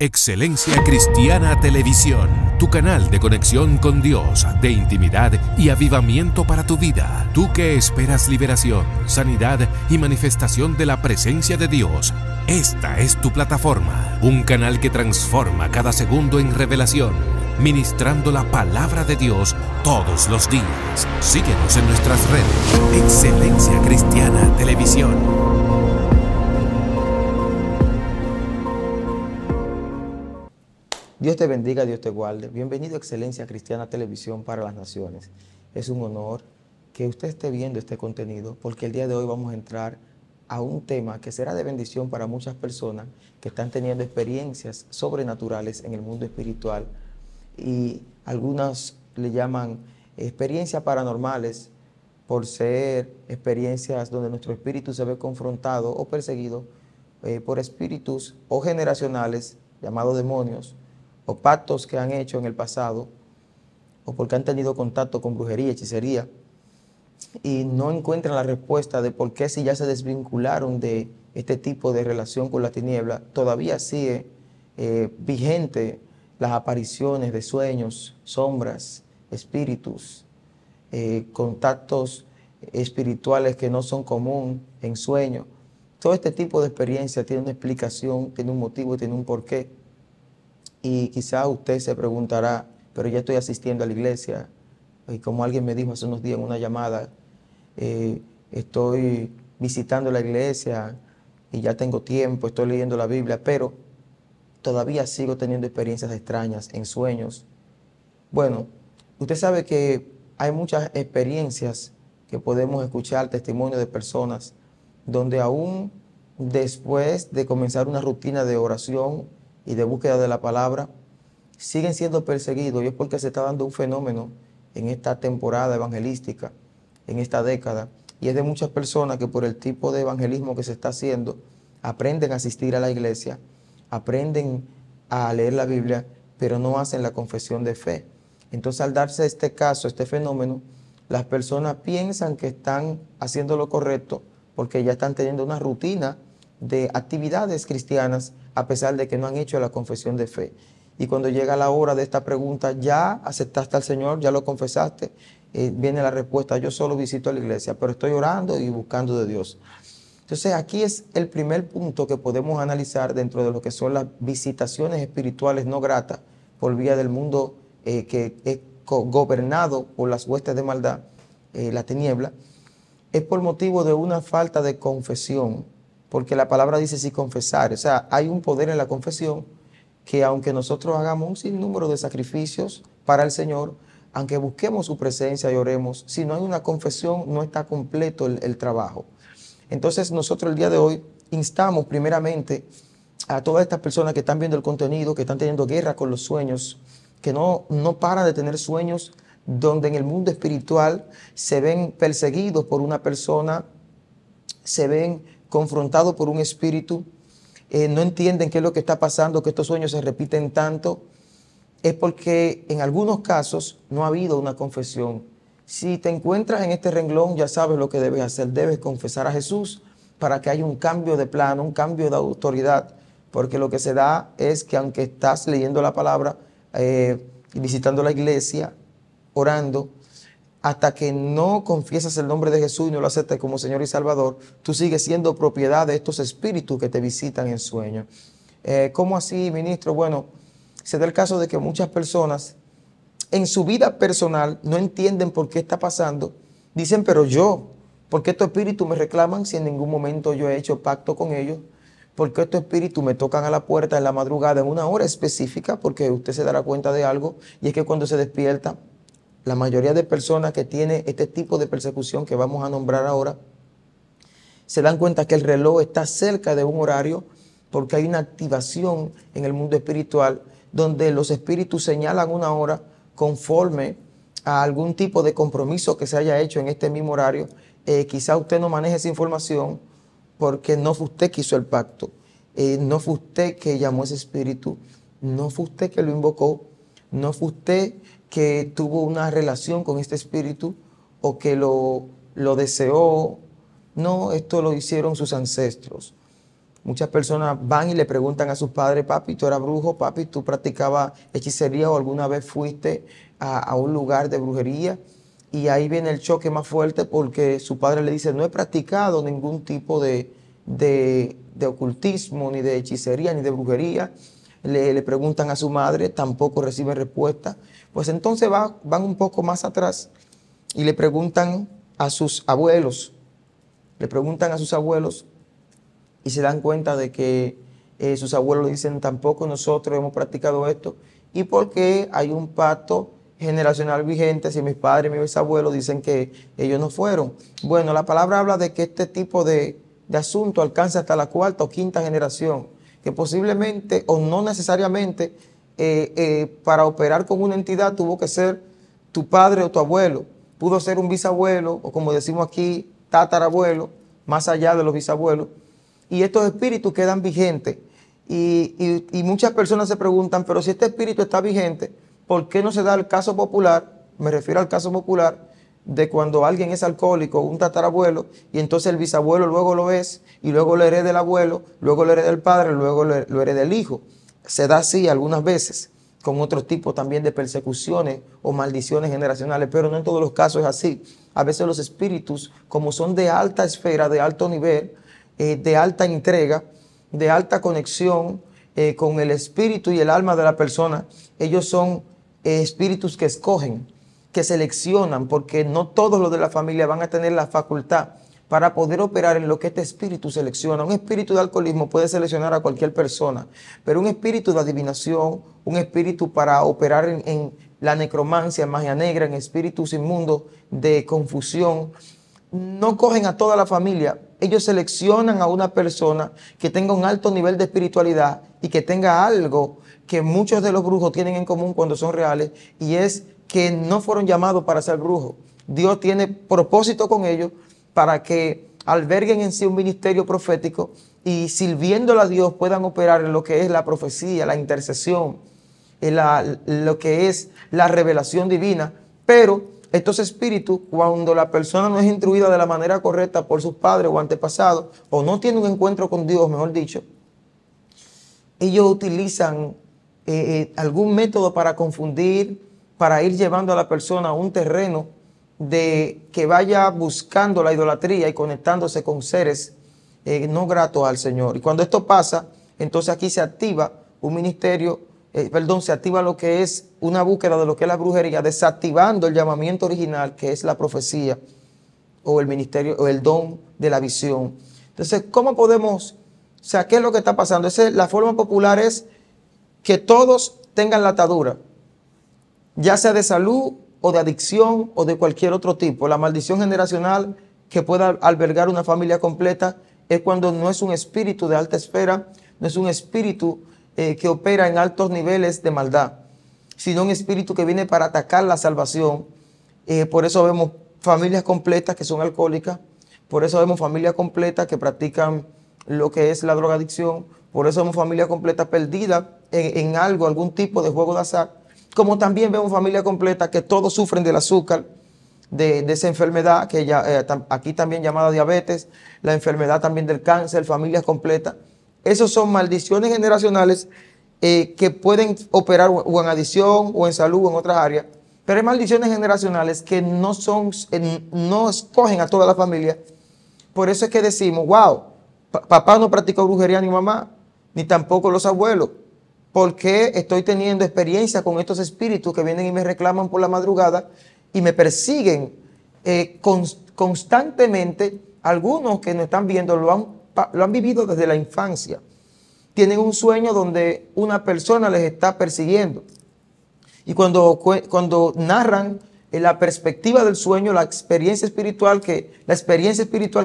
Excelencia Cristiana Televisión, tu canal de conexión con Dios, de intimidad y avivamiento para tu vida. Tú que esperas liberación, sanidad y manifestación de la presencia de Dios, esta es tu plataforma. Un canal que transforma cada segundo en revelación, ministrando la palabra de Dios todos los días. Síguenos en nuestras redes. Excelencia Cristiana Televisión. Dios te bendiga, Dios te guarde. Bienvenido a Excelencia Cristiana Televisión para las Naciones. Es un honor que usted esté viendo este contenido porque el día de hoy vamos a entrar a un tema que será de bendición para muchas personas que están teniendo experiencias sobrenaturales en el mundo espiritual y algunas le llaman experiencias paranormales por ser experiencias donde nuestro espíritu se ve confrontado o perseguido por espíritus o generacionales llamados demonios, o pactos que han hecho en el pasado, o porque han tenido contacto con brujería, hechicería, y no encuentran la respuesta de por qué, si ya se desvincularon de este tipo de relación con la tiniebla, todavía sigue vigente las apariciones de sueños, sombras, espíritus, contactos espirituales que no son común en sueños. Todo este tipo de experiencia tiene una explicación, tiene un motivo y tiene un porqué. Y quizá usted se preguntará, pero ya estoy asistiendo a la iglesia. Y como alguien me dijo hace unos días en una llamada, estoy visitando la iglesia y ya tengo tiempo, estoy leyendo la Biblia, pero todavía sigo teniendo experiencias extrañas en sueños. Bueno, usted sabe que hay muchas experiencias que podemos escuchar, testimonios de personas, donde aún después de comenzar una rutina de oración y de búsqueda de la palabra, siguen siendo perseguidos, y es porque se está dando un fenómeno en esta temporada evangelística, en esta década, y es de muchas personas que por el tipo de evangelismo que se está haciendo, aprenden a asistir a la iglesia, aprenden a leer la Biblia, pero no hacen la confesión de fe. Entonces, al darse este caso, este fenómeno, las personas piensan que están haciendo lo correcto porque ya están teniendo una rutina de actividades cristianas a pesar de que no han hecho la confesión de fe. Y cuando llega la hora de esta pregunta, ¿ya aceptaste al Señor? ¿Ya lo confesaste? Viene la respuesta: yo solo visito a la iglesia, pero estoy orando y buscando de Dios. Entonces, aquí es el primer punto que podemos analizar dentro de lo que son las visitaciones espirituales no gratas por vía del mundo que es gobernado por las huestes de maldad, la tiniebla. Es por motivo de una falta de confesión, porque la palabra dice si confesar, o sea, hay un poder en la confesión que aunque nosotros hagamos un sinnúmero de sacrificios para el Señor, aunque busquemos su presencia y oremos, si no hay una confesión no está completo el trabajo. Entonces nosotros el día de hoy instamos primeramente a todas estas personas que están viendo el contenido, que están teniendo guerra con los sueños, que no paran de tener sueños, donde en el mundo espiritual se ven perseguidos por una persona, se ven confrontados por un espíritu, no entienden qué es lo que está pasando, que estos sueños se repiten tanto. Es porque en algunos casos no ha habido una confesión. Si te encuentras en este renglón, ya sabes lo que debes hacer. Debes confesar a Jesús para que haya un cambio de plano, un cambio de autoridad, porque lo que se da es que aunque estás leyendo la palabra, visitando la iglesia, orando, hasta que no confiesas el nombre de Jesús y no lo aceptes como Señor y Salvador, tú sigues siendo propiedad de estos espíritus que te visitan en sueños. ¿Cómo así, ministro? Bueno, se da el caso de que muchas personas en su vida personal no entienden por qué está pasando. Dicen, pero ¿por qué estos espíritus me reclaman si en ningún momento yo he hecho pacto con ellos? ¿Por qué estos espíritus me tocan a la puerta en la madrugada en una hora específica? Porque usted se dará cuenta de algo, y es que cuando se despierta, la mayoría de personas que tienen este tipo de persecución que vamos a nombrar ahora, se dan cuenta que el reloj está cerca de un horario porque hay una activación en el mundo espiritual donde los espíritus señalan una hora conforme a algún tipo de compromiso que se haya hecho en este mismo horario. Quizá usted no maneje esa información porque no fue usted que hizo el pacto, no fue usted que llamó a ese espíritu, no fue usted que lo invocó, no fue usted que tuvo una relación con este espíritu o que lo deseó. No, esto lo hicieron sus ancestros. Muchas personas van y le preguntan a sus padres, papi, ¿tú eras brujo? Papi, ¿tú practicabas hechicería o alguna vez fuiste a un lugar de brujería? Y ahí viene el choque más fuerte porque su padre le dice, no he practicado ningún tipo de ocultismo, ni de hechicería, ni de brujería. Le preguntan a su madre, tampoco reciben respuesta. Pues entonces van un poco más atrás y le preguntan a sus abuelos. Le preguntan a sus abuelos y se dan cuenta de que sus abuelos le dicen, tampoco nosotros hemos practicado esto. Y porque hay un pacto generacional vigente, si mis padres y mis bisabuelos dicen que ellos no fueron. Bueno, la palabra habla de que este tipo de asunto alcanza hasta la cuarta o quinta generación, que posiblemente o no necesariamente para operar con una entidad tuvo que ser tu padre o tu abuelo. Pudo ser un bisabuelo o, como decimos aquí, tatarabuelo, más allá de los bisabuelos. Y estos espíritus quedan vigentes. Y muchas personas se preguntan, pero si este espíritu está vigente, ¿por qué no se da el caso popular? Me refiero al caso popular de cuando alguien es alcohólico, un tatarabuelo, y entonces el bisabuelo luego lo es, y luego lo hereda el abuelo, luego lo hereda el padre, luego lo hereda el hijo. Se da así algunas veces, con otros tipos también de persecuciones o maldiciones generacionales, pero no en todos los casos es así. A veces los espíritus, como son de alta esfera, de alto nivel, de alta entrega, de alta conexión con el espíritu y el alma de la persona, ellos son espíritus que escogen, que seleccionan, porque no todos los de la familia van a tener la facultad para poder operar en lo que este espíritu selecciona. Un espíritu de alcoholismo puede seleccionar a cualquier persona, pero un espíritu de adivinación, un espíritu para operar en la necromancia, en magia negra, en espíritus inmundos de confusión, no cogen a toda la familia. Ellos seleccionan a una persona que tenga un alto nivel de espiritualidad y que tenga algo que muchos de los brujos tienen en común cuando son reales, y es que no fueron llamados para ser brujos. Dios tiene propósito con ellos para que alberguen en sí un ministerio profético y sirviéndole a Dios puedan operar en lo que es la profecía, la intercesión, lo que es la revelación divina. Pero estos espíritus, cuando la persona no es instruida de la manera correcta por sus padres o antepasados, o no tiene un encuentro con Dios, mejor dicho, ellos utilizan algún método para confundir, para ir llevando a la persona a un terreno de que vaya buscando la idolatría y conectándose con seres no gratos al Señor. Y cuando esto pasa, entonces aquí se activa un ministerio, se activa lo que es una búsqueda de lo que es la brujería, desactivando el llamamiento original, que es la profecía o el ministerio o el don de la visión. Entonces, ¿cómo podemos, o sea, qué es lo que está pasando? La forma popular es que todos tengan la atadura, ya sea de salud o de adicción o de cualquier otro tipo. La maldición generacional que pueda albergar una familia completa es cuando no es un espíritu de alta esfera, no es un espíritu que opera en altos niveles de maldad, sino un espíritu que viene para atacar la salvación. Por eso vemos familias completas que son alcohólicas, por eso vemos familias completas que practican lo que es la drogadicción, por eso vemos familias completas perdidas en algo, algún tipo de juego de azar, como también vemos familias completas que todos sufren del azúcar, de esa enfermedad, que aquí también llamada diabetes, la enfermedad también del cáncer, familias completas. Esos son maldiciones generacionales que pueden operar o en adicción o en salud o en otras áreas, pero hay maldiciones generacionales que no escogen a toda la familia. Por eso es que decimos, wow, papá no practicó brujería ni mamá, ni tampoco los abuelos. ¿Por qué estoy teniendo experiencia con estos espíritus que vienen y me reclaman por la madrugada y me persiguen constantemente? Algunos que nos están viendo lo han vivido desde la infancia. Tienen un sueño donde una persona les está persiguiendo. Y cuando narran la perspectiva del sueño, la experiencia espiritual que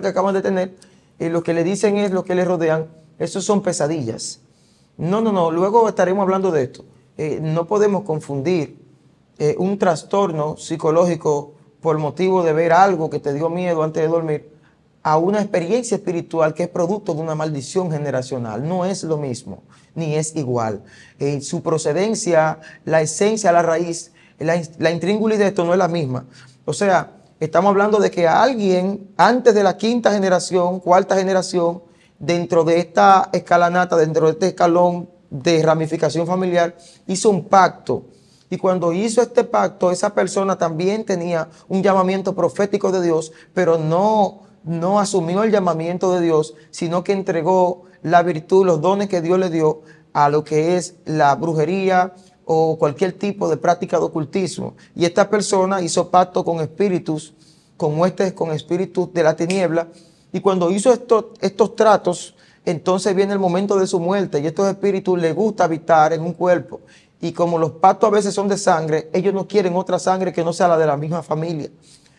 acaban de tener, lo que le dicen es lo que les rodean, esos son pesadillas. No, luego estaremos hablando de esto. No podemos confundir un trastorno psicológico por motivo de ver algo que te dio miedo antes de dormir a una experiencia espiritual que es producto de una maldición generacional. No es lo mismo, ni es igual. Su procedencia, la esencia, la raíz, la intríngulis de esto no es la misma. O sea, estamos hablando de que alguien antes de la quinta generación, cuarta generación, dentro de esta escalanata, dentro de este escalón de ramificación familiar, hizo un pacto. Y cuando hizo este pacto, esa persona también tenía un llamamiento profético de Dios, pero no asumió el llamamiento de Dios, sino que entregó la virtud, los dones que Dios le dio a lo que es la brujería o cualquier tipo de práctica de ocultismo. Y esta persona hizo pacto con espíritus, con huestes, con espíritus de la tiniebla. Y cuando hizo estos tratos, entonces viene el momento de su muerte. Y estos espíritus les gusta habitar en un cuerpo. Y como los pactos a veces son de sangre, ellos no quieren otra sangre que no sea la de la misma familia.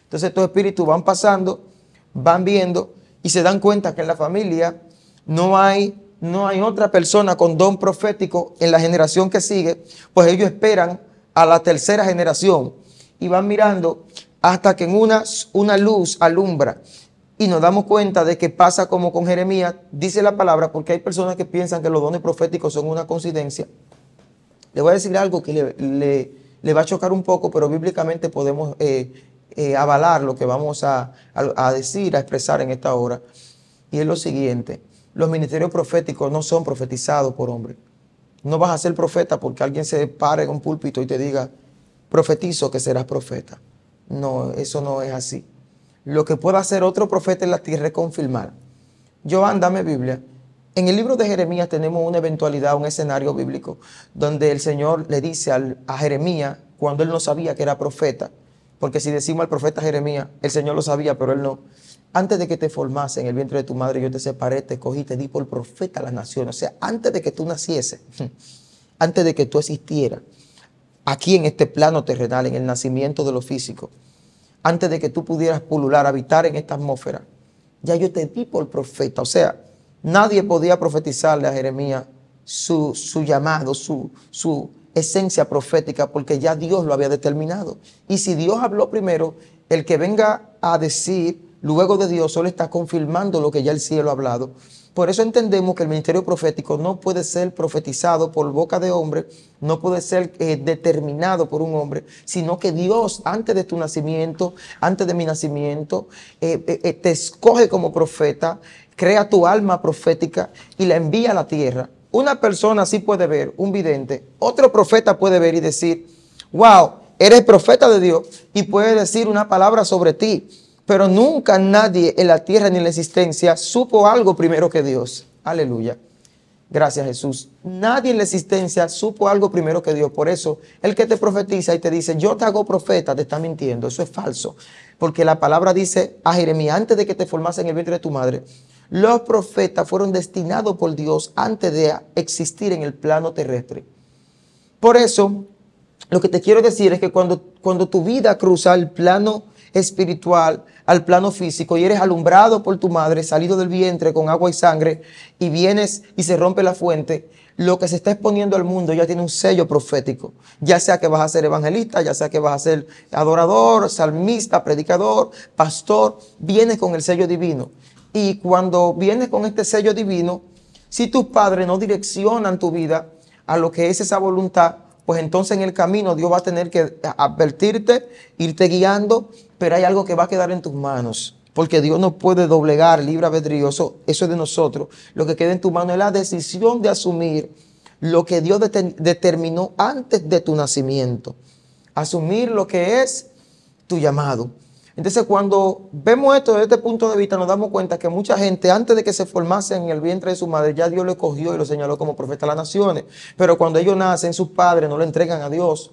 Entonces estos espíritus van pasando, van viendo y se dan cuenta que en la familia no hay otra persona con don profético en la generación que sigue, pues ellos esperan a la tercera generación y van mirando hasta que en una luz alumbra. Y nos damos cuenta de que pasa como con Jeremías, dice la palabra, porque hay personas que piensan que los dones proféticos son una coincidencia. Le voy a decir algo que le va a chocar un poco, pero bíblicamente podemos avalar lo que vamos a decir, a expresar en esta hora. Y es lo siguiente: los ministerios proféticos no son profetizados por hombres. No vas a ser profeta porque alguien se pare en un púlpito y te diga, profetizo que serás profeta. No, eso no es así. Lo que puede hacer otro profeta en la tierra es confirmar. Joan, dame Biblia. En el libro de Jeremías tenemos una eventualidad, un escenario bíblico, donde el Señor le dice a Jeremías, cuando él no sabía que era profeta, porque si decimos al profeta Jeremías, el Señor lo sabía, pero él no. Antes de que te formase en el vientre de tu madre, yo te separé, te cogí, te di por profeta a las naciones. O sea, antes de que tú naciese, antes de que tú existieras, aquí en este plano terrenal, en el nacimiento de lo físico, antes de que tú pudieras pulular, habitar en esta atmósfera, ya yo te di por profeta. O sea, nadie podía profetizarle a Jeremías su llamado, su esencia profética, porque ya Dios lo había determinado. Y si Dios habló primero, el que venga a decir luego de Dios solo está confirmando lo que ya el cielo ha hablado. Por eso entendemos que el ministerio profético no puede ser profetizado por boca de hombre, no puede ser determinado por un hombre, sino que Dios, antes de tu nacimiento, antes de mi nacimiento, te escoge como profeta, crea tu alma profética y la envía a la tierra. Una persona sí puede ver, un vidente, otro profeta puede ver y decir, wow, eres profeta de Dios, y puede decir una palabra sobre ti. Pero nunca nadie en la tierra ni en la existencia supo algo primero que Dios. Aleluya. Gracias, Jesús. Nadie en la existencia supo algo primero que Dios. Por eso, el que te profetiza y te dice, yo te hago profeta, te está mintiendo. Eso es falso. Porque la palabra dice a Jeremías, antes de que te formase en el vientre de tu madre, los profetas fueron destinados por Dios antes de existir en el plano terrestre. Por eso, lo que te quiero decir es que cuando tu vida cruza el plano espiritual al plano físico y eres alumbrado por tu madre, salido del vientre con agua y sangre, y vienes y se rompe la fuente, lo que se está exponiendo al mundo ya tiene un sello profético. Ya sea que vas a ser evangelista, ya sea que vas a ser adorador, salmista, predicador, pastor, vienes con el sello divino. Y cuando vienes con este sello divino, si tus padres no direccionan tu vida a lo que es esa voluntad, pues entonces en el camino Dios va a tener que advertirte, irte guiando, pero hay algo que va a quedar en tus manos, porque Dios no puede doblegar libre albedrío, eso es de nosotros. Lo que queda en tu mano es la decisión de asumir lo que Dios determinó antes de tu nacimiento, asumir lo que es tu llamado. Entonces, cuando vemos esto desde este punto de vista, nos damos cuenta que mucha gente, antes de que se formase en el vientre de su madre, ya Dios lo cogió y lo señaló como profeta a las naciones. Pero cuando ellos nacen, sus padres no lo entregan a Dios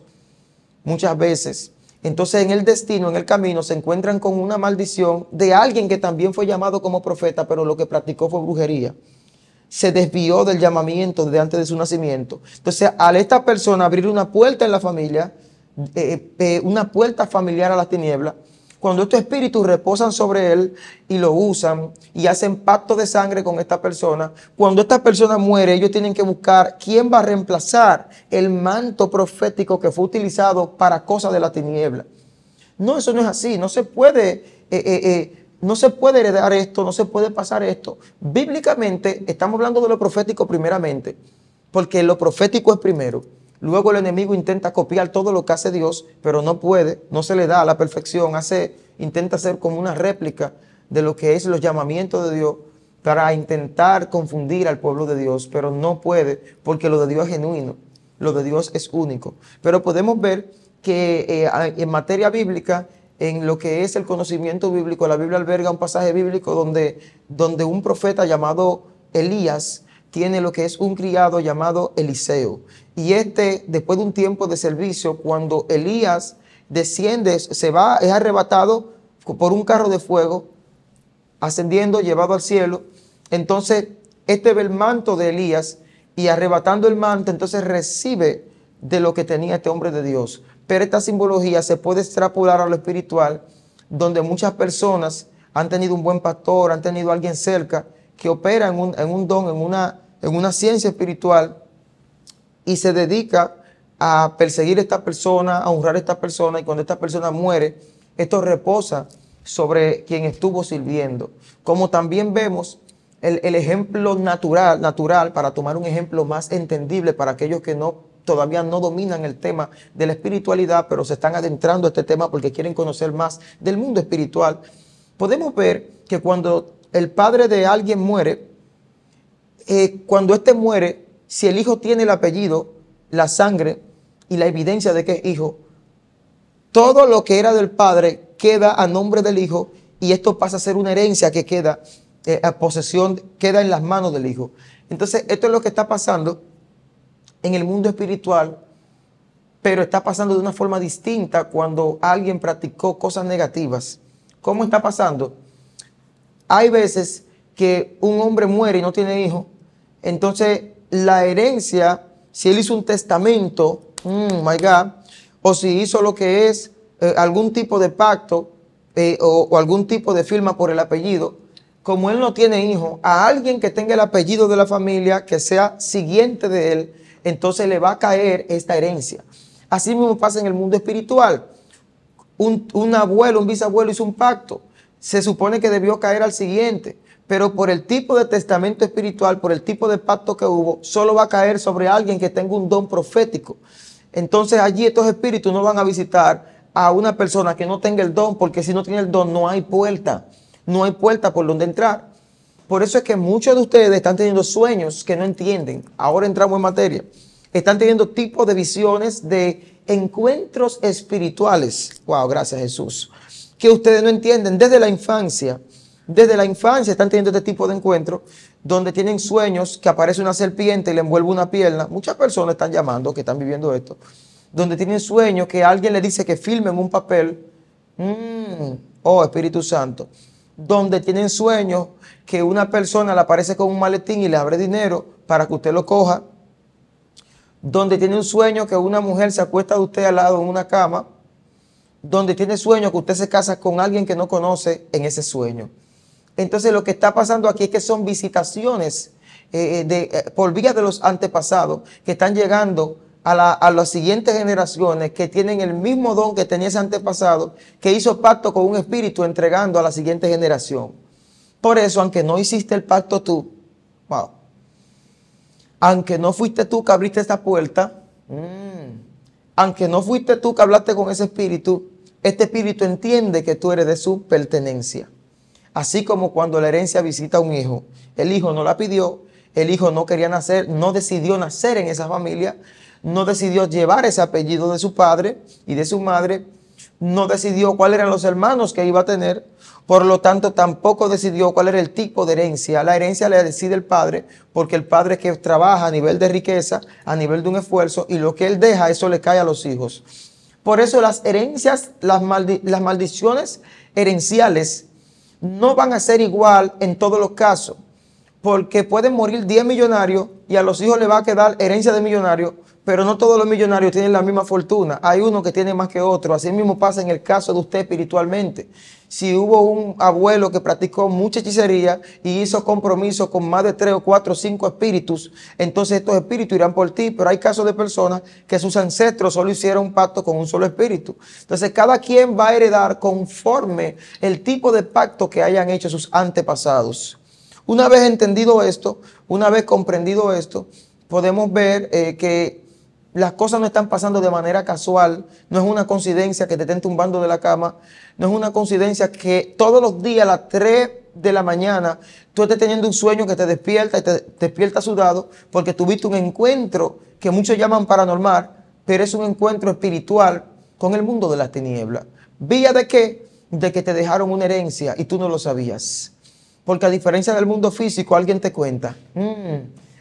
muchas veces. Entonces, en el destino, en el camino, se encuentran con una maldición de alguien que también fue llamado como profeta, pero lo que practicó fue brujería. Se desvió del llamamiento de antes de su nacimiento. Entonces, al esta persona abrir una puerta en la familia, una puerta familiar a las tinieblas, cuando estos espíritus reposan sobre él y lo usan y hacen pacto de sangre con esta persona, cuando esta persona muere, ellos tienen que buscar quién va a reemplazar el manto profético que fue utilizado para cosas de la tiniebla. No, eso no es así. No se puede heredar esto, no se puede pasar esto. Bíblicamente estamos hablando de lo profético primeramente, porque lo profético es primero. Luego el enemigo intenta copiar todo lo que hace Dios, pero no puede, no se le da a la perfección. Intenta hacer como una réplica de lo que es los llamamientos de Dios, para intentar confundir al pueblo de Dios, pero no puede, porque lo de Dios es genuino, lo de Dios es único. Pero podemos ver que en materia bíblica, en lo que es el conocimiento bíblico, la Biblia alberga un pasaje bíblico donde un profeta llamado Elías tiene lo que es un criado llamado Eliseo. Y después de un tiempo de servicio, cuando Elías desciende, es arrebatado por un carro de fuego, ascendiendo, llevado al cielo. Entonces, ve el manto de Elías y arrebatando el manto, entonces recibe de lo que tenía este hombre de Dios. Pero esta simbología se puede extrapolar a lo espiritual, donde muchas personas han tenido un buen pastor, han tenido a alguien cerca que opera en un don, en una ciencia espiritual, y se dedica a perseguir a esta persona, a honrar a esta persona, y cuando esta persona muere, esto reposa sobre quien estuvo sirviendo. Como también vemos el ejemplo natural, para tomar un ejemplo más entendible para aquellos que todavía no dominan el tema de la espiritualidad, pero se están adentrando a este tema porque quieren conocer más del mundo espiritual. Podemos ver que cuando el padre de alguien muere, cuando éste muere, si el hijo tiene el apellido, la sangre y la evidencia de que es hijo, todo lo que era del padre queda a nombre del hijo, y esto pasa a ser una herencia que queda a posesión, queda en las manos del hijo. Entonces, esto es lo que está pasando en el mundo espiritual, pero está pasando de una forma distinta cuando alguien practicó cosas negativas. ¿Cómo está pasando? Hay veces que un hombre muere y no tiene hijo, entonces la herencia, si él hizo un testamento, my God, o si hizo lo que es algún tipo de pacto o algún tipo de firma por el apellido, como él no tiene hijo, a alguien que tenga el apellido de la familia, que sea siguiente de él, entonces le va a caer esta herencia. Así mismo pasa en el mundo espiritual. Un abuelo, un bisabuelo hizo un pacto, se supone que debió caer al siguiente, pero por el tipo de testamento espiritual, por el tipo de pacto que hubo, solo va a caer sobre alguien que tenga un don profético. Entonces allí estos espíritus no van a visitar a una persona que no tenga el don, porque si no tiene el don no hay puerta por donde entrar. Por eso es que muchos de ustedes están teniendo sueños que no entienden. Ahora entramos en materia. Están teniendo tipos de visiones, de encuentros espirituales. Wow, gracias Jesús. Que ustedes no entienden desde la infancia. Desde la infancia están teniendo este tipo de encuentros donde tienen sueños que aparece una serpiente y le envuelve una pierna. Muchas personas están llamando, que están viviendo esto, donde tienen sueños que alguien le dice que firmen un papel. Oh, Espíritu Santo. Donde tienen sueños que una persona le aparece con un maletín y le abre dinero para que usted lo coja. Donde tiene un sueño que una mujer se acuesta de usted al lado en una cama. Donde tiene sueño que usted se casa con alguien que no conoce en ese sueño. Entonces lo que está pasando aquí es que son visitaciones por vía de los antepasados que están llegando a las siguientes generaciones, que tienen el mismo don que tenía ese antepasado, que hizo pacto con un espíritu entregando a la siguiente generación. Por eso, aunque no hiciste el pacto tú, wow, aunque no fuiste tú que abriste esta puerta, aunque no fuiste tú que hablaste con ese espíritu, este espíritu entiende que tú eres de su pertenencia. Así como cuando la herencia visita a un hijo, el hijo no la pidió, el hijo no quería nacer, no decidió nacer en esa familia, no decidió llevar ese apellido de su padre y de su madre, no decidió cuáles eran los hermanos que iba a tener, por lo tanto tampoco decidió cuál era el tipo de herencia. La herencia la decide el padre, porque el padre es que trabaja a nivel de riqueza, a nivel de un esfuerzo, y lo que él deja, eso le cae a los hijos. Por eso las herencias, las maldiciones herenciales no van a ser igual en todos los casos, porque pueden morir 10 millonarios y a los hijos le va a quedar herencia de millonarios, pero no todos los millonarios tienen la misma fortuna. Hay uno que tiene más que otro. Así mismo pasa en el caso de usted espiritualmente. Si hubo un abuelo que practicó mucha hechicería y hizo compromiso con más de 3 o 4 o 5 espíritus, entonces estos espíritus irán por ti. Pero hay casos de personas que sus ancestros solo hicieron un pacto con un solo espíritu. Entonces cada quien va a heredar conforme el tipo de pacto que hayan hecho sus antepasados. Una vez entendido esto, una vez comprendido esto, podemos ver que las cosas no están pasando de manera casual. No es una coincidencia que te estén tumbando de la cama. No es una coincidencia que todos los días a las 3 de la mañana tú estés teniendo un sueño que te despierta y te despierta sudado porque tuviste un encuentro que muchos llaman paranormal, pero es un encuentro espiritual con el mundo de las tinieblas. ¿Vía de qué? De que te dejaron una herencia y tú no lo sabías. Porque a diferencia del mundo físico, alguien te cuenta.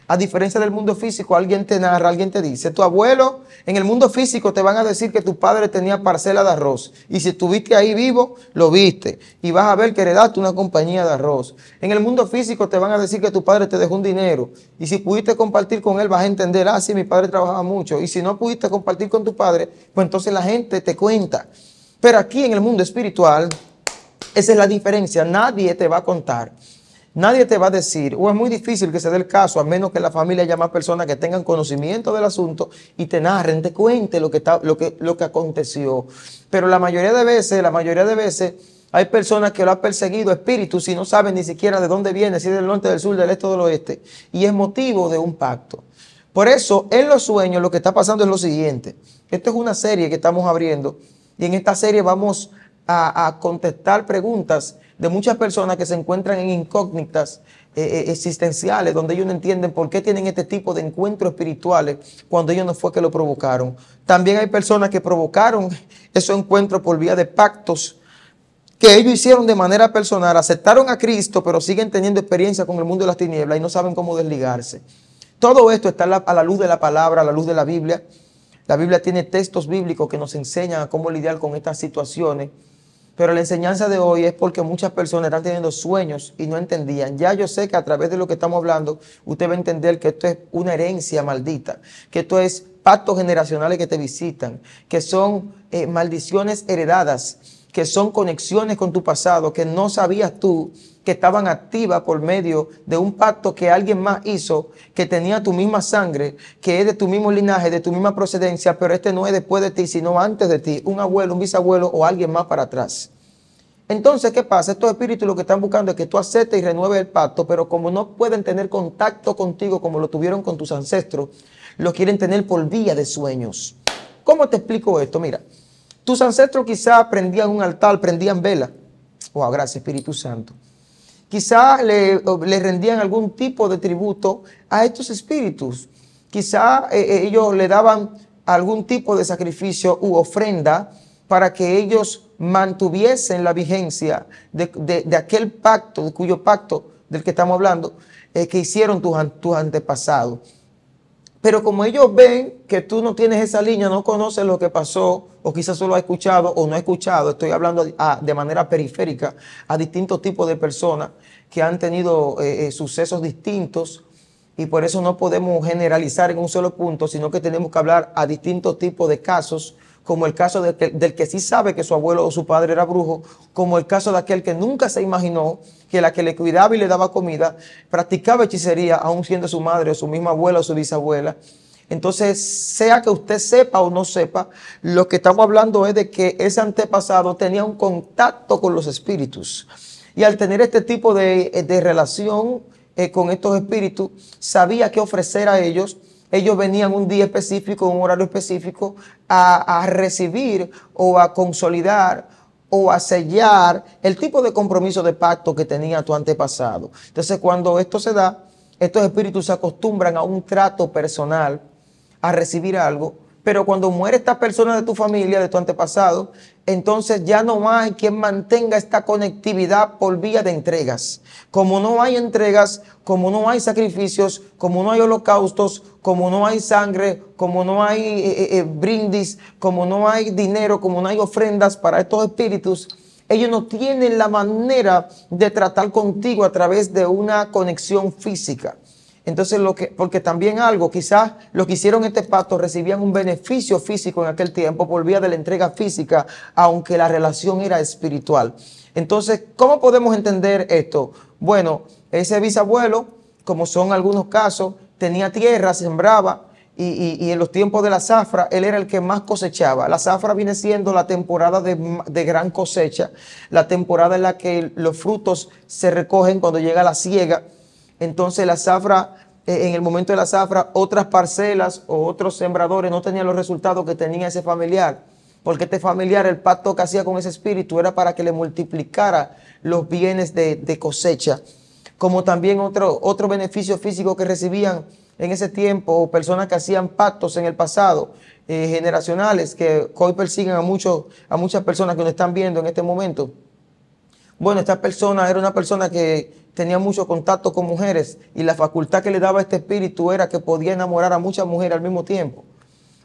A diferencia del mundo físico, alguien te narra, alguien te dice. Tu abuelo, en el mundo físico te van a decir que tu padre tenía parcela de arroz. Y si estuviste ahí vivo, lo viste. Y vas a ver que heredaste una compañía de arroz. En el mundo físico te van a decir que tu padre te dejó un dinero. Y si pudiste compartir con él, vas a entender, ah, sí, mi padre trabajaba mucho. Y si no pudiste compartir con tu padre, pues entonces la gente te cuenta. Pero aquí en el mundo espiritual, esa es la diferencia. Nadie te va a contar. Nadie te va a decir, o es muy difícil que se dé el caso, a menos que en la familia haya más personas que tengan conocimiento del asunto y te narren, te cuente lo que aconteció. Pero la mayoría de veces, hay personas que lo han perseguido espíritus y no saben ni siquiera de dónde viene, si es del norte, del sur, del este o del oeste. Y es motivo de un pacto. Por eso, en los sueños, lo que está pasando es lo siguiente. Esto es una serie que estamos abriendo y en esta serie vamos a contestar preguntas de muchas personas que se encuentran en incógnitas existenciales, donde ellos no entienden por qué tienen este tipo de encuentros espirituales cuando ellos no fue que lo provocaron. También hay personas que provocaron esos encuentros por vía de pactos que ellos hicieron de manera personal, aceptaron a Cristo, pero siguen teniendo experiencia con el mundo de las tinieblas y no saben cómo desligarse. Todo esto está a la luz de la palabra, a la luz de la Biblia. La Biblia tiene textos bíblicos que nos enseñan a cómo lidiar con estas situaciones. Pero la enseñanza de hoy es porque muchas personas están teniendo sueños y no entendían. Ya yo sé que a través de lo que estamos hablando, usted va a entender que esto es una herencia maldita, que esto es pactos generacionales que te visitan, que son maldiciones heredadas, que son conexiones con tu pasado, que no sabías tú que estaban activas por medio de un pacto que alguien más hizo, que tenía tu misma sangre, que es de tu mismo linaje, de tu misma procedencia, pero este no es después de ti, sino antes de ti, un abuelo, un bisabuelo o alguien más para atrás. Entonces, ¿qué pasa? Estos espíritus lo que están buscando es que tú aceptes y renueves el pacto, pero como no pueden tener contacto contigo como lo tuvieron con tus ancestros, lo quieren tener por vía de sueños. ¿Cómo te explico esto? Mira, tus ancestros quizás prendían un altar, prendían vela. Wow, gracias Espíritu Santo. Quizás le rendían algún tipo de tributo a estos espíritus. Quizás ellos le daban algún tipo de sacrificio u ofrenda para que ellos mantuviesen la vigencia de aquel pacto, de cuyo pacto del que estamos hablando, que hicieron tus antepasados. Pero como ellos ven que tú no tienes esa línea, no conoces lo que pasó, o quizás solo has escuchado o no has escuchado, estoy hablando de manera periférica a distintos tipos de personas que han tenido sucesos distintos y por eso no podemos generalizar en un solo punto, sino que tenemos que hablar a distintos tipos de casos, como el caso del que sí sabe que su abuelo o su padre era brujo, como el caso de aquel que nunca se imaginó que la que le cuidaba y le daba comida practicaba hechicería, aun siendo su madre o su misma abuela o su bisabuela. Entonces, sea que usted sepa o no sepa, lo que estamos hablando es de que ese antepasado tenía un contacto con los espíritus. Y al tener este tipo de relación con estos espíritus, sabía qué ofrecer a ellos. Ellos venían un día específico, un horario específico, a recibir o a consolidar o a sellar el tipo de compromiso de pacto que tenía tu antepasado. Entonces, cuando esto se da, estos espíritus se acostumbran a un trato personal, a recibir algo, pero cuando muere esta persona de tu familia, de tu antepasado, entonces ya no hay quien mantenga esta conectividad por vía de entregas. Como no hay entregas, como no hay sacrificios, como no hay holocaustos, como no hay sangre, como no hay brindis, como no hay dinero, como no hay ofrendas para estos espíritus, ellos no tienen la manera de tratar contigo a través de una conexión física. Entonces, porque también quizás los que hicieron este pacto recibían un beneficio físico en aquel tiempo por vía de la entrega física, aunque la relación era espiritual. Entonces, ¿cómo podemos entender esto? Bueno, ese bisabuelo, como son algunos casos, tenía tierra, sembraba, y en los tiempos de la zafra, él era el que más cosechaba. La zafra viene siendo la temporada de gran cosecha, la temporada en la que los frutos se recogen cuando llega la siega. Entonces la zafra, en el momento de la zafra, otras parcelas o otros sembradores no tenían los resultados que tenía ese familiar. porque este familiar, el pacto que hacía con ese espíritu era para que le multiplicara los bienes de cosecha, como también otro beneficio físico que recibían en ese tiempo, o personas que hacían pactos en el pasado, generacionales, que hoy persiguen a muchas personas que nos están viendo en este momento. Bueno, esta persona era una persona que tenía mucho contacto con mujeres, y la facultad que le daba este espíritu era que podía enamorar a muchas mujeres al mismo tiempo.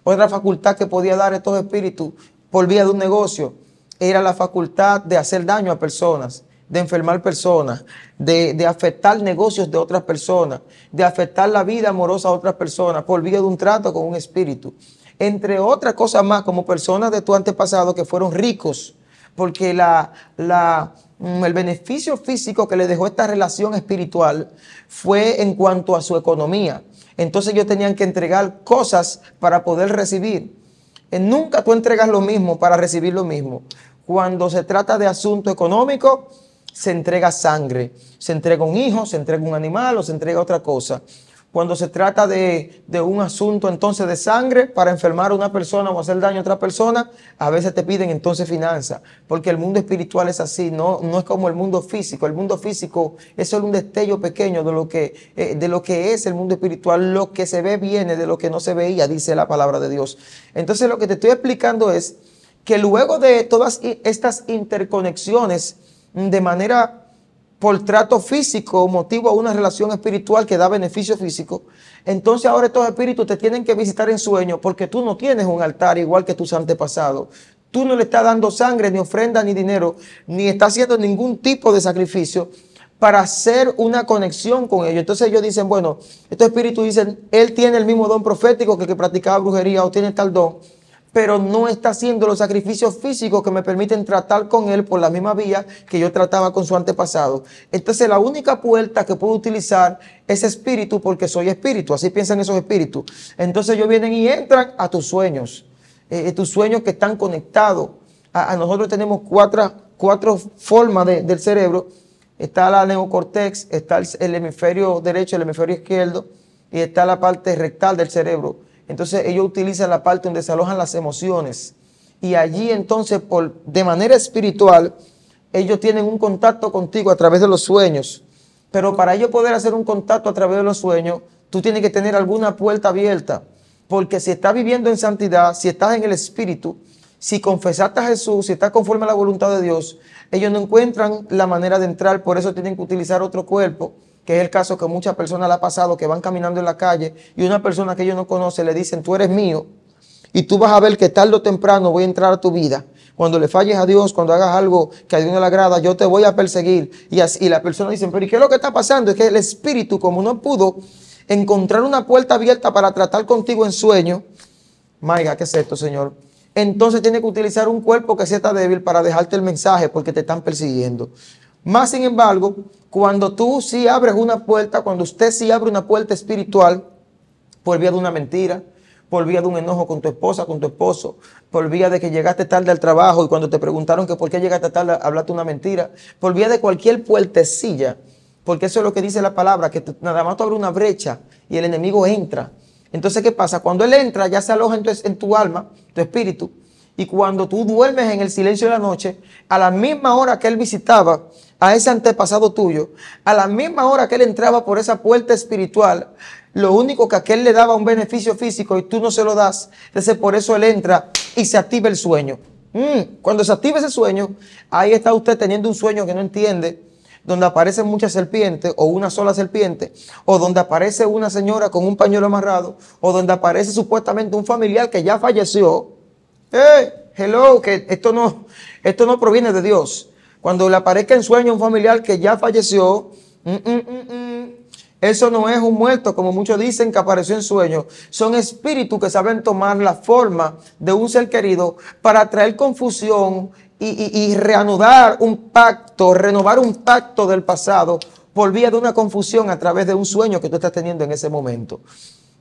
Otra facultad que podía dar estos espíritus por vía de un negocio era la facultad de hacer daño a personas, de enfermar personas, de afectar negocios de otras personas, de afectar la vida amorosa a otras personas por vía de un trato con un espíritu. Entre otras cosas más, como personas de tu antepasado que fueron ricos, porque el beneficio físico que le dejó esta relación espiritual fue en cuanto a su economía. Entonces ellos tenían que entregar cosas para poder recibir. Nunca tú entregas lo mismo para recibir lo mismo. Cuando se trata de asunto económico, se entrega sangre. Se entrega un hijo, se entrega un animal o se entrega otra cosa. Cuando se trata de un asunto entonces de sangre para enfermar a una persona o hacer daño a otra persona, a veces te piden entonces finanzas, porque el mundo espiritual es así, no es como el mundo físico. El mundo físico es solo un destello pequeño de lo que es el mundo espiritual. Lo que se ve viene de lo que no se veía, dice la palabra de Dios. Entonces lo que te estoy explicando es que luego de todas estas interconexiones de manera por trato físico, motivo a una relación espiritual que da beneficio físico, entonces ahora estos espíritus te tienen que visitar en sueño, porque tú no tienes un altar igual que tus antepasados. Tú no le estás dando sangre, ni ofrenda, ni dinero, ni estás haciendo ningún tipo de sacrificio para hacer una conexión con ellos. Entonces ellos dicen, bueno, estos espíritus dicen, él tiene el mismo don profético que el que practicaba brujería, o tiene tal don, pero no está haciendo los sacrificios físicos que me permiten tratar con él por la misma vía que yo trataba con su antepasado. Entonces la única puerta que puedo utilizar es espíritu, porque soy espíritu. Así piensan esos espíritus. Entonces ellos vienen y entran a tus sueños que están conectados. A nosotros tenemos cuatro formas del cerebro. Está la neocortex, está el hemisferio derecho, el hemisferio izquierdo, y está la parte rectal del cerebro. Entonces ellos utilizan la parte donde se alojan las emociones, y allí entonces de manera espiritual ellos tienen un contacto contigo a través de los sueños. Pero para ellos poder hacer un contacto a través de los sueños, tú tienes que tener alguna puerta abierta, porque si estás viviendo en santidad, si estás en el espíritu, si confesaste a Jesús, si estás conforme a la voluntad de Dios, ellos no encuentran la manera de entrar. Por eso tienen que utilizar otro cuerpo, que es el caso que muchas personas le ha pasado, que van caminando en la calle y una persona que ellos no conocen le dicen, tú eres mío, y tú vas a ver que tarde o temprano voy a entrar a tu vida. Cuando le falles a Dios, cuando hagas algo que a Dios no le agrada, yo te voy a perseguir. Y la persona dice, pero ¿y qué es lo que está pasando? Es que el espíritu, como no pudo encontrar una puerta abierta para tratar contigo en sueño, maiga, ¿qué es esto, Señor? Entonces tiene que utilizar un cuerpo que sea está débil para dejarte el mensaje, porque te están persiguiendo. Más sin embargo, cuando tú sí abres una puerta, cuando usted sí abre una puerta espiritual, por vía de una mentira, por vía de un enojo con tu esposa, con tu esposo, por vía de que llegaste tarde al trabajo y cuando te preguntaron que por qué llegaste tarde, hablaste una mentira, por vía de cualquier puertecilla, porque eso es lo que dice la palabra, que nada más tú abres una brecha y el enemigo entra. Entonces, ¿qué pasa? Cuando él entra, ya se aloja en tu alma, tu espíritu, y cuando tú duermes en el silencio de la noche, a la misma hora que él visitaba a ese antepasado tuyo, a la misma hora que él entraba por esa puerta espiritual, lo único que a aquel le daba un beneficio físico y tú no se lo das, entonces por eso él entra y se activa el sueño. Cuando se activa ese sueño, ahí está usted teniendo un sueño que no entiende, donde aparecen muchas serpientes o una sola serpiente, o donde aparece una señora con un pañuelo amarrado, o donde aparece supuestamente un familiar que ya falleció. Hello, que esto no proviene de Dios. Cuando le aparezca en sueño un familiar que ya falleció, eso no es un muerto, como muchos dicen que apareció en sueño. Son espíritus que saben tomar la forma de un ser querido para traer confusión y reanudar un pacto, renovar un pacto del pasado por vía de una confusión a través de un sueño que tú estás teniendo en ese momento.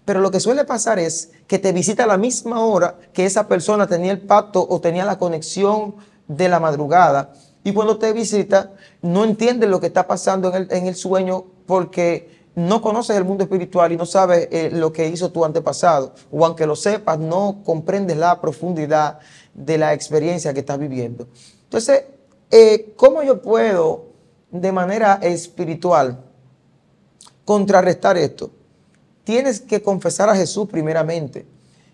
Pero lo que suele pasar es que te visita a la misma hora que esa persona tenía el pacto o tenía la conexión de la madrugada. Y cuando te visita, no entiende lo que está pasando en el sueño, porque no conoces el mundo espiritual y no sabes lo que hizo tu antepasado, o aunque lo sepas, no comprendes la profundidad de la experiencia que estás viviendo. Entonces, ¿cómo yo puedo de manera espiritual contrarrestar esto? Tienes que confesar a Jesús primeramente,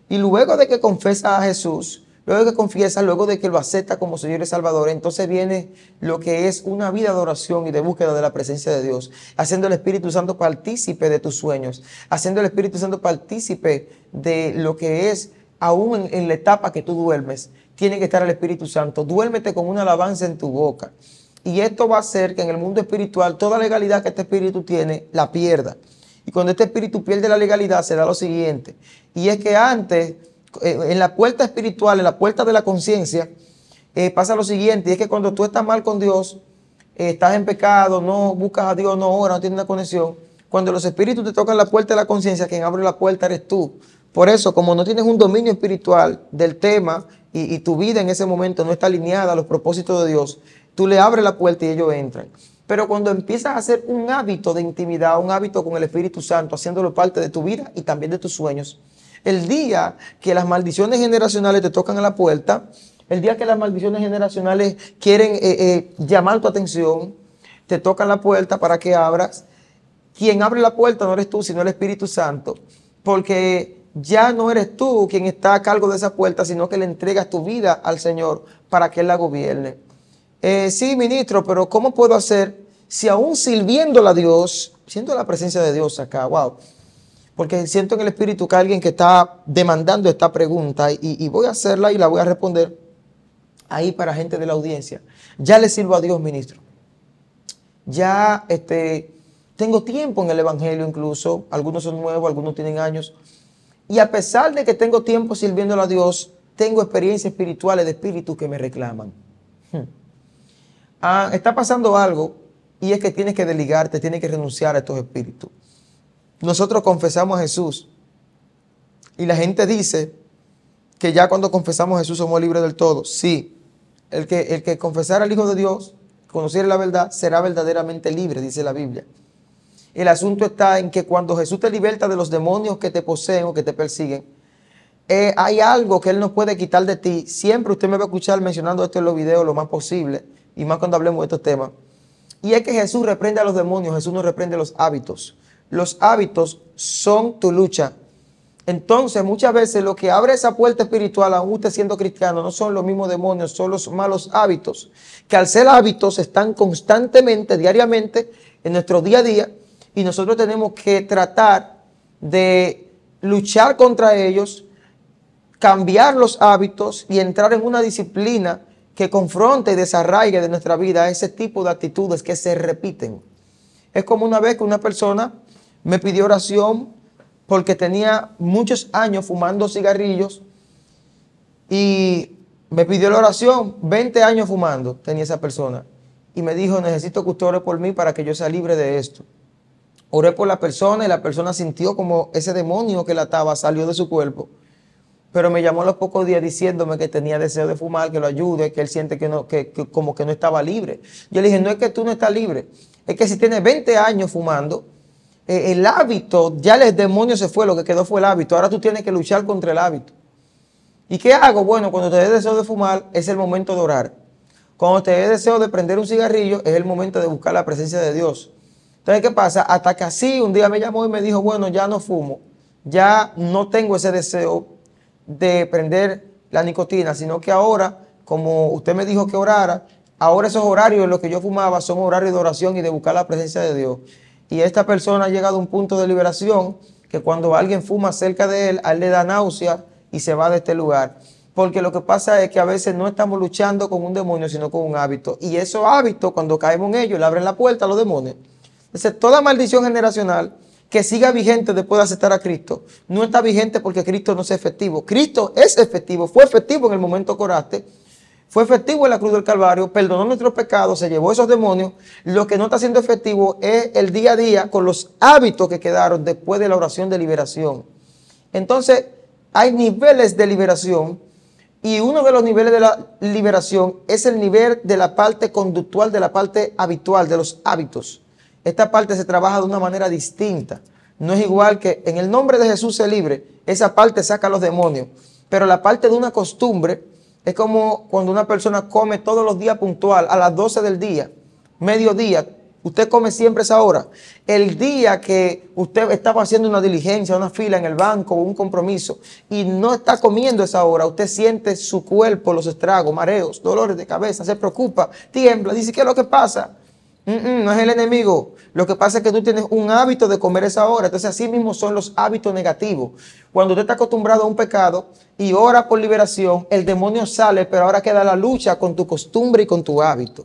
y luego de que confiesas a Jesús, luego de que confiesas, luego de que lo aceptas como Señor y Salvador, entonces viene lo que es una vida de oración y de búsqueda de la presencia de Dios, haciendo el Espíritu Santo partícipe de tus sueños, haciendo el Espíritu Santo partícipe de lo que es aún en la etapa que tú duermes. Tiene que estar el Espíritu Santo. Duérmete con una alabanza en tu boca. Y esto va a hacer que en el mundo espiritual toda legalidad que este espíritu tiene la pierda. Y cuando este espíritu pierde la legalidad se da lo siguiente. Y es que antes, en la puerta espiritual, en la puerta de la conciencia, pasa lo siguiente. Y es que cuando tú estás mal con Dios, estás en pecado, no buscas a Dios, no oras, no tienes una conexión. Cuando los espíritus te tocan la puerta de la conciencia, quien abre la puerta eres tú. Por eso, como no tienes un dominio espiritual del tema y tu vida en ese momento no está alineada a los propósitos de Dios, tú le abres la puerta y ellos entran. Pero cuando empiezas a hacer un hábito de intimidad, un hábito con el Espíritu Santo, haciéndolo parte de tu vida y también de tus sueños, el día que las maldiciones generacionales te tocan a la puerta, el día que las maldiciones generacionales quieren llamar tu atención, te tocan la puerta para que abras, quien abre la puerta no eres tú, sino el Espíritu Santo, porque ya no eres tú quien está a cargo de esa puerta, sino que le entregas tu vida al Señor para que Él la gobierne. Sí, ministro, pero ¿cómo puedo hacer si aún sirviéndole a Dios, siento la presencia de Dios acá, wow, porque siento en el Espíritu que hay alguien que está demandando esta pregunta y voy a hacerla y la voy a responder ahí para gente de la audiencia. Ya le sirvo a Dios, ministro. Ya tengo tiempo en el Evangelio incluso, algunos son nuevos, algunos tienen años. Y a pesar de que tengo tiempo sirviéndole a Dios, tengo experiencias espirituales de espíritus que me reclaman. Está pasando algo y es que tienes que desligarte, tienes que renunciar a estos espíritus. Nosotros confesamos a Jesús y la gente dice que ya cuando confesamos a Jesús somos libres del todo. Sí, el que confesara al Hijo de Dios, conociera la verdad, será verdaderamente libre, dice la Biblia. El asunto está en que cuando Jesús te liberta de los demonios que te poseen o que te persiguen, hay algo que Él no puede quitar de ti. Siempre usted me va a escuchar mencionando esto en los videos lo más posible, y más cuando hablemos de estos temas. Y es que Jesús reprende a los demonios, Jesús no reprende los hábitos. Los hábitos son tu lucha. Entonces, muchas veces lo que abre esa puerta espiritual, aún usted siendo cristiano, no son los mismos demonios, son los malos hábitos, que al ser hábitos están constantemente, diariamente, en nuestro día a día, y nosotros tenemos que tratar de luchar contra ellos, cambiar los hábitos y entrar en una disciplina que confronte y desarraigue de nuestra vida ese tipo de actitudes que se repiten. Es como una vez que una persona me pidió oración porque tenía muchos años fumando cigarrillos y me pidió la oración, 20 años fumando tenía esa persona, y me dijo: necesito que usted ore por mí para que yo sea libre de esto. Oré por la persona y la persona sintió como ese demonio que la ataba salió de su cuerpo. Pero me llamó a los pocos días diciéndome que tenía deseo de fumar, que lo ayude, que él siente que como que no estaba libre. Yo le dije: no es que tú no estás libre, es que si tienes 20 años fumando, el hábito, ya el demonio se fue, lo que quedó fue el hábito. Ahora tú tienes que luchar contra el hábito. ¿Y qué hago? Bueno, cuando te dé deseo de fumar, es el momento de orar. Cuando te dé deseo de prender un cigarrillo, es el momento de buscar la presencia de Dios. Entonces, ¿qué pasa? Hasta que así un día me llamó y me dijo: bueno, ya no fumo, ya no tengo ese deseo de prender la nicotina, sino que ahora, como usted me dijo que orara, ahora esos horarios en los que yo fumaba son horarios de oración y de buscar la presencia de Dios. Y esta persona ha llegado a un punto de liberación que cuando alguien fuma cerca de él, a él le da náusea y se va de este lugar. Porque lo que pasa es que a veces no estamos luchando con un demonio, sino con un hábito. Y esos hábitos, cuando caemos en ellos, le abren la puerta a los demonios. Entonces, toda maldición generacional que siga vigente después de aceptar a Cristo, no está vigente porque Cristo no es efectivo. Cristo es efectivo, fue efectivo en el momento que oraste, fue efectivo en la cruz del Calvario, perdonó nuestros pecados, se llevó esos demonios. Lo que no está siendo efectivo es el día a día con los hábitos que quedaron después de la oración de liberación. Entonces, hay niveles de liberación y uno de los niveles de la liberación es el nivel de la parte conductual, de la parte habitual, de los hábitos. esta parte se trabaja de una manera distinta. No es igual que en el nombre de Jesús se libre, esa parte saca a los demonios. Pero la parte de una costumbre es como cuando una persona come todos los días puntual, a las 12 del día, mediodía. Usted come siempre esa hora. El día que usted estaba haciendo una diligencia, una fila en el banco o un compromiso y no está comiendo esa hora, usted siente su cuerpo, los estragos, mareos, dolores de cabeza, se preocupa, tiembla, dice, ¿qué es lo que pasa? No es el enemigo. Lo que pasa es que tú tienes un hábito de comer esa hora. Entonces así mismo son los hábitos negativos. Cuando usted está acostumbrado a un pecado y ora por liberación, el demonio sale, pero ahora queda la lucha con tu costumbre y con tu hábito.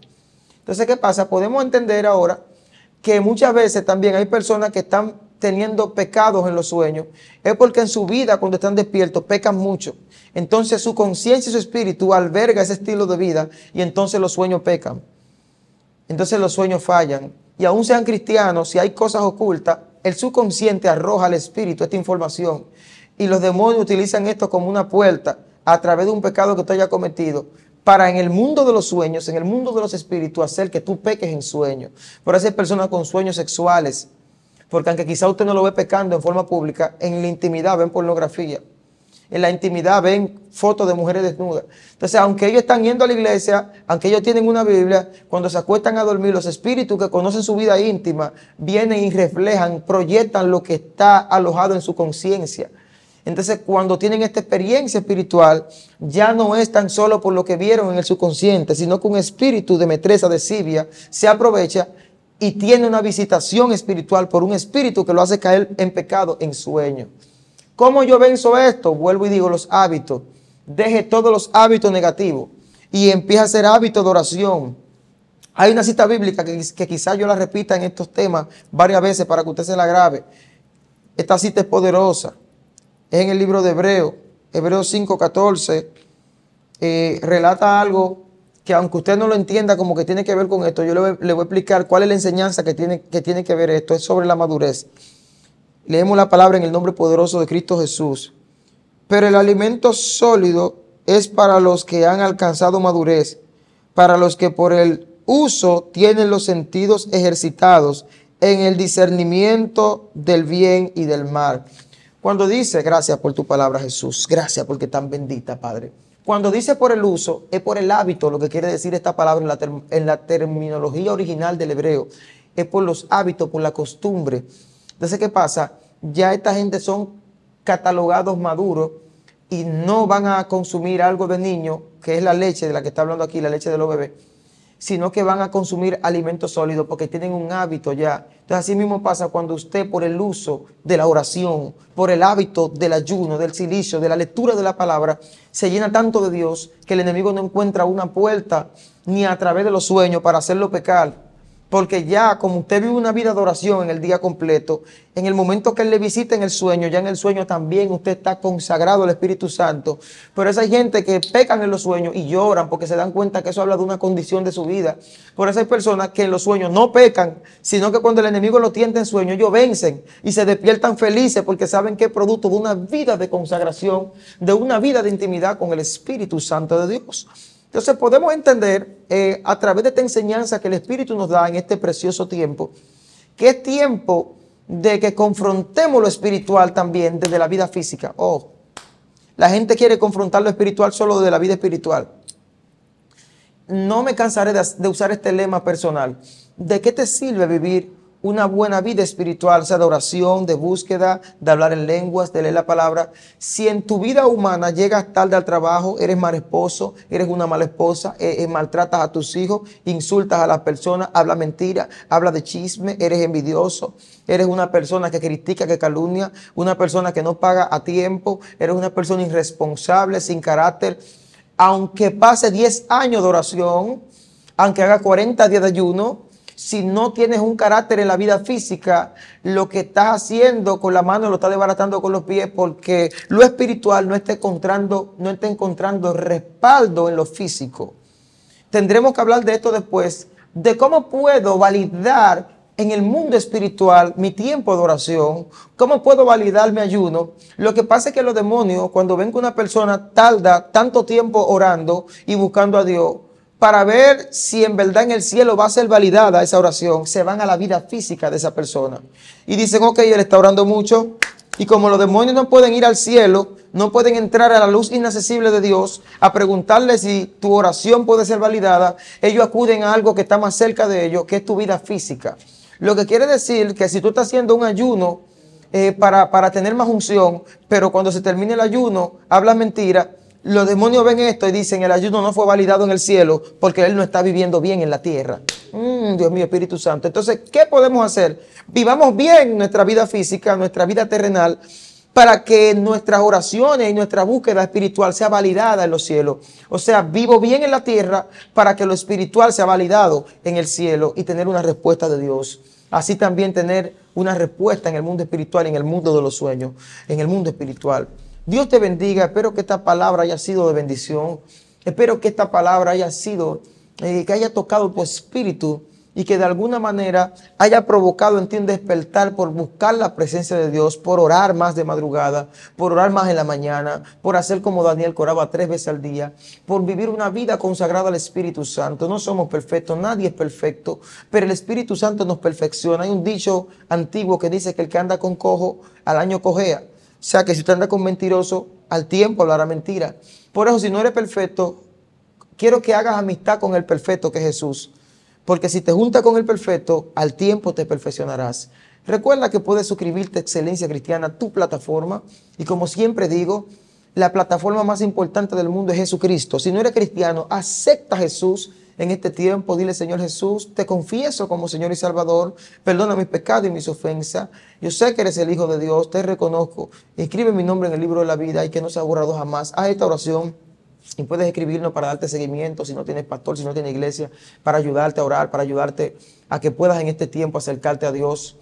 Entonces, ¿qué pasa? Podemos entender ahora que muchas veces también hay personas que están teniendo pecados en los sueños. Es porque en su vida, cuando están despiertos, pecan mucho. Entonces su conciencia y su espíritu alberga ese estilo de vida y entonces los sueños pecan. Entonces los sueños fallan. Y aún sean cristianos, si hay cosas ocultas, el subconsciente arroja al espíritu esta información. Y los demonios utilizan esto como una puerta a través de un pecado que tú hayas cometido para en el mundo de los sueños, en el mundo de los espíritus, hacer que tú peques en sueños. Por eso hay personas con sueños sexuales, porque aunque quizá usted no lo ve pecando en forma pública, en la intimidad ven pornografía. En la intimidad ven fotos de mujeres desnudas. Entonces, aunque ellos están yendo a la iglesia, aunque ellos tienen una Biblia, cuando se acuestan a dormir, los espíritus que conocen su vida íntima vienen y reflejan, proyectan lo que está alojado en su conciencia. Entonces, cuando tienen esta experiencia espiritual, ya no es tan solo por lo que vieron en el subconsciente, sino que un espíritu de metresa, de Sibia, se aprovecha y tiene una visitación espiritual por un espíritu que lo hace caer en pecado, en sueño. ¿Cómo yo venzo esto? Vuelvo y digo, los hábitos. Deje todos los hábitos negativos y empieza a hacer hábitos de oración. Hay una cita bíblica que quizás yo la repita en estos temas varias veces para que usted se la grabe. Esta cita es poderosa. Es en el libro de Hebreos, Hebreos 5:14. Relata algo que aunque usted no lo entienda como que tiene que ver con esto, yo le voy a explicar cuál es la enseñanza que tiene que ver esto. Es sobre la madurez. Leemos la palabra en el nombre poderoso de Cristo Jesús. Pero el alimento sólido es para los que han alcanzado madurez, para los que por el uso tienen los sentidos ejercitados en el discernimiento del bien y del mal. Cuando dice, gracias por tu palabra, Jesús, gracias porque tan bendita, Padre. Cuando dice por el uso, es por el hábito, lo que quiere decir esta palabra en la terminología original del hebreo. Es por los hábitos, por la costumbre. Entonces, ¿qué pasa? Ya esta gente son catalogados maduros y no van a consumir algo de niño, que es la leche de la que está hablando aquí, la leche de los bebés, sino que van a consumir alimentos sólidos porque tienen un hábito ya. Entonces, así mismo pasa cuando usted, por el uso de la oración, por el hábito del ayuno, del silicio, de la lectura de la palabra, se llena tanto de Dios que el enemigo no encuentra una puerta ni a través de los sueños para hacerlo pecar. Porque ya, como usted vive una vida de oración en el día completo, en el momento que Él le visita en el sueño, ya en el sueño también usted está consagrado al Espíritu Santo. Pero esa hay gente que pecan en los sueños y lloran porque se dan cuenta que eso habla de una condición de su vida. Por eso hay personas que en los sueños no pecan, sino que cuando el enemigo lo tienta en sueño, ellos vencen y se despiertan felices porque saben que es producto de una vida de consagración, de una vida de intimidad con el Espíritu Santo de Dios. Entonces podemos entender a través de esta enseñanza que el Espíritu nos da en este precioso tiempo, que es tiempo de que confrontemos lo espiritual también desde la vida física. La gente quiere confrontar lo espiritual solo desde la vida espiritual. No me cansaré de usar este lema personal. ¿De qué te sirve vivir una buena vida espiritual, sea de oración, de búsqueda, de hablar en lenguas, de leer la palabra? Si en tu vida humana llegas tarde al trabajo, eres mal esposo, eres una mala esposa, maltratas a tus hijos, insultas a las personas, hablas mentira, hablas de chisme, eres envidioso, eres una persona que critica, que calumnia, una persona que no paga a tiempo, eres una persona irresponsable, sin carácter, aunque pase 10 años de oración, aunque haga 40 días de ayuno, si no tienes un carácter en la vida física, lo que estás haciendo con la mano lo estás desbaratando con los pies, porque lo espiritual no está encontrando respaldo en lo físico. Tendremos que hablar de esto después, de cómo puedo validar en el mundo espiritual mi tiempo de oración, cómo puedo validar mi ayuno. Lo que pasa es que los demonios, cuando ven que una persona tarda tanto tiempo orando y buscando a Dios, para ver si en verdad en el cielo va a ser validada esa oración, se van a la vida física de esa persona. Y dicen, ok, él está orando mucho. Y como los demonios no pueden ir al cielo, no pueden entrar a la luz inaccesible de Dios a preguntarle si tu oración puede ser validada, ellos acuden a algo que está más cerca de ellos, que es tu vida física. Lo que quiere decir que si tú estás haciendo un ayuno para tener más unción, pero cuando se termine el ayuno, hablas mentira, los demonios ven esto y dicen, el ayuno no fue validado en el cielo porque él no está viviendo bien en la tierra. Dios mío, Espíritu Santo. Entonces, ¿qué podemos hacer? Vivamos bien nuestra vida física, nuestra vida terrenal, para que nuestras oraciones y nuestra búsqueda espiritual sea validada en los cielos. O sea, vivo bien en la tierra para que lo espiritual sea validado en el cielo y tener una respuesta de Dios. Así también tener una respuesta en el mundo espiritual, en el mundo de los sueños, en el mundo espiritual. Dios te bendiga. Espero que esta palabra haya sido de bendición. Espero que esta palabra haya sido, que haya tocado tu espíritu y que de alguna manera haya provocado en ti un despertar por buscar la presencia de Dios, por orar más de madrugada, por orar más en la mañana, por hacer como Daniel, que oraba 3 veces al día, por vivir una vida consagrada al Espíritu Santo. No somos perfectos, nadie es perfecto, pero el Espíritu Santo nos perfecciona. Hay un dicho antiguo que dice que el que anda con cojo, al año cojea. O sea que si usted anda con mentiroso, al tiempo hablará mentira. Por eso, si no eres perfecto, quiero que hagas amistad con el perfecto que es Jesús. Porque si te juntas con el perfecto, al tiempo te perfeccionarás. Recuerda que puedes suscribirte a Excelencia Cristiana, tu plataforma. Y como siempre digo, la plataforma más importante del mundo es Jesucristo. Si no eres cristiano, acepta a Jesús en este tiempo. Dile, Señor Jesús, te confieso como Señor y Salvador. Perdona mis pecados y mis ofensas. Yo sé que eres el Hijo de Dios, te reconozco. Escribe mi nombre en el libro de la vida y que no sea borrado jamás. Haz esta oración. Y puedes escribirnos para darte seguimiento, si no tienes pastor, si no tienes iglesia, para ayudarte a orar, para ayudarte a que puedas en este tiempo acercarte a Dios.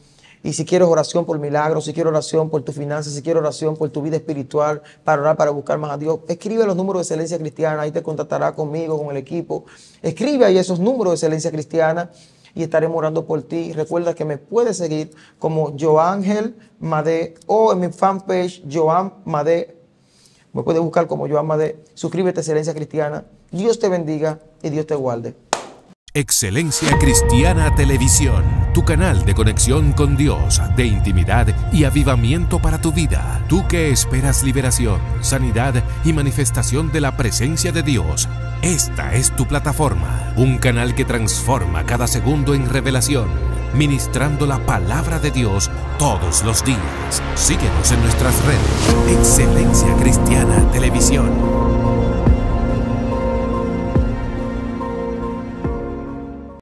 Y si quieres oración por milagros, si quieres oración por tus finanzas, si quieres oración por tu vida espiritual, para orar, para buscar más a Dios, escribe los números de Excelencia Cristiana, ahí te contactará conmigo, con el equipo. Escribe ahí esos números de Excelencia Cristiana y estaremos orando por ti. Recuerda que me puedes seguir como Joángel Madé o en mi fanpage Joan Madé. Me puedes buscar como Joan Madé. Suscríbete a Excelencia Cristiana. Dios te bendiga y Dios te guarde. Excelencia Cristiana Televisión, tu canal de conexión con Dios, de intimidad y avivamiento para tu vida. Tú que esperas liberación, sanidad y manifestación de la presencia de Dios. Esta es tu plataforma, un canal que transforma cada segundo en revelación, ministrando la palabra de Dios todos los días. Síguenos en nuestras redes. Excelencia Cristiana Televisión.